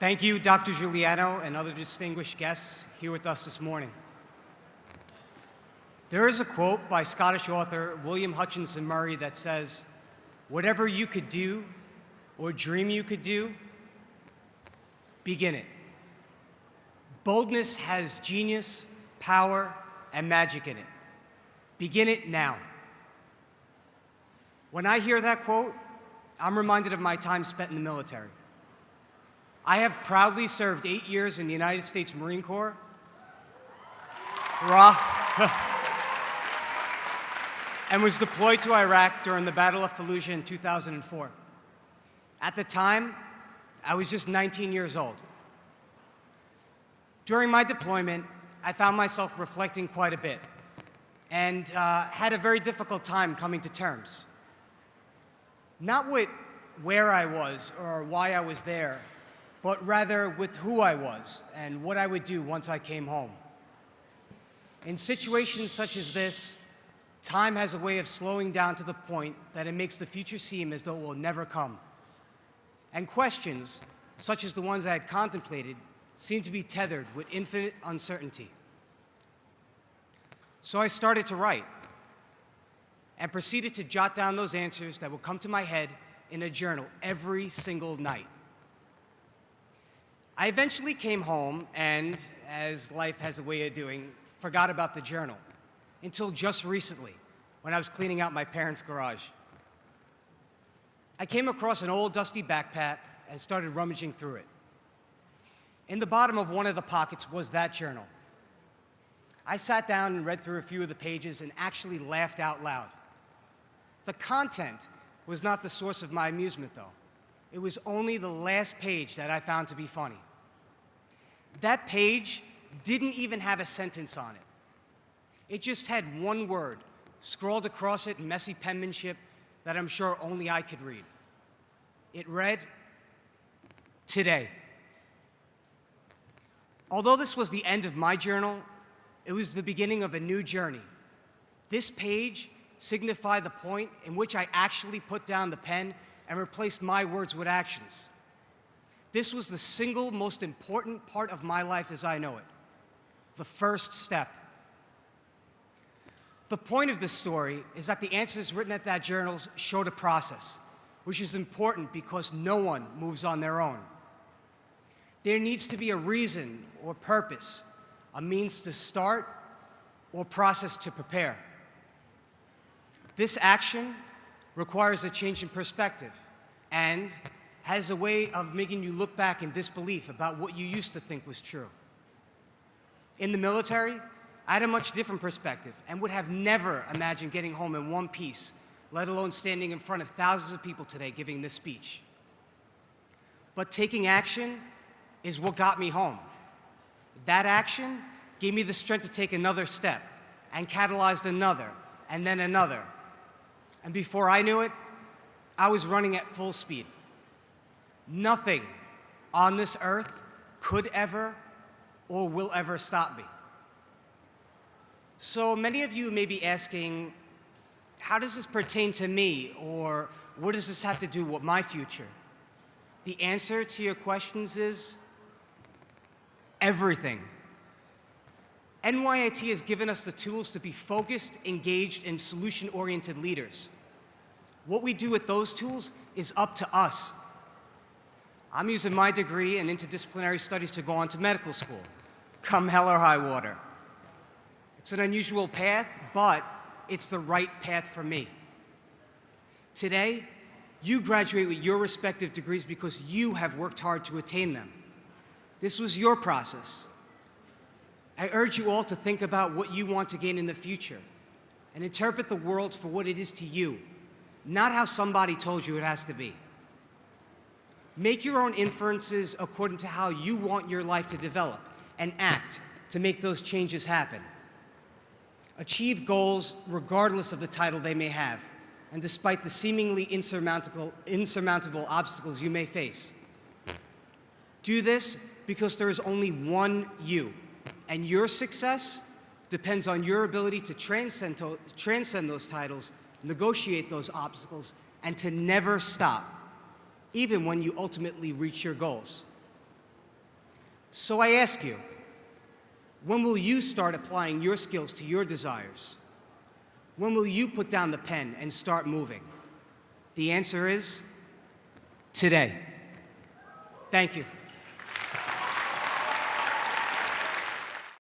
Thank you, Dr. Giuliano and other distinguished guests here with us this morning. There is a quote by Scottish author William Hutchinson Murray that says, "Whatever you could do or dream you could do, begin it." Boldness has genius, power, and magic in it. Begin it now. When I hear that quote, I'm reminded of my time spent in the military. I have proudly served 8 years in the United States Marine Corps. And was deployed to Iraq during the Battle of Fallujah in 2004. At the time, I was just 19 years old. During my deployment, I found myself reflecting quite a bit and had a very difficult time coming to terms. Not with where I was or why I was there, but rather with who I was and what I would do once I came home. In situations such as this, time has a way of slowing down to the point that it makes the future seem as though it will never come. And questions, such as the ones I had contemplated, seem to be tethered with infinite uncertainty. So I started to write and proceeded to jot down those answers that would come to my head in a journal every single night. I eventually came home and, as life has a way of doing, forgot about the journal until just recently when I was cleaning out my parents' garage. I came across an old dusty backpack and started rummaging through it. In the bottom of one of the pockets was that journal. I sat down and read through a few of the pages and actually laughed out loud. The content was not the source of my amusement, though. It was only the last page that I found to be funny. That page didn't even have a sentence on it. It just had one word scrawled across it in messy penmanship that I'm sure only I could read. It read, "Today." Although this was the end of my journal, it was the beginning of a new journey. This page signified the point in which I actually put down the pen and replaced my words with actions. This was the single most important part of my life as I know it, the first step. The point of this story is that the answers written at that journal showed a process, which is important because no one moves on their own. There needs to be a reason or purpose, a means to start or process to prepare. This action requires a change in perspective and has a way of making you look back in disbelief about what you used to think was true. In the military, I had a much different perspective and would have never imagined getting home in one piece, let alone standing in front of thousands of people today giving this speech. But taking action is what got me home. That action gave me the strength to take another step and catalyzed another and then another. And before I knew it, I was running at full speed. Nothing on this earth could ever or will ever stop me. So many of you may be asking, how does this pertain to me, or what does this have to do with my future? The answer to your questions is everything. NYIT has given us the tools to be focused, engaged, and solution-oriented leaders. What we do with those tools is up to us. I'm using my degree in interdisciplinary studies to go on to medical school, come hell or high water. It's an unusual path, but it's the right path for me. Today, you graduate with your respective degrees because you have worked hard to attain them. This was your process. I urge you all to think about what you want to gain in the future and interpret the world for what it is to you, not how somebody told you it has to be. Make your own inferences according to how you want your life to develop and act to make those changes happen. Achieve goals regardless of the title they may have and despite the seemingly insurmountable obstacles you may face. Do this because there is only one you, and your success depends on your ability to transcend those titles, negotiate those obstacles, and to never stop, even when you ultimately reach your goals. So I ask you, when will you start applying your skills to your desires? When will you put down the pen and start moving? The answer is today. Thank you.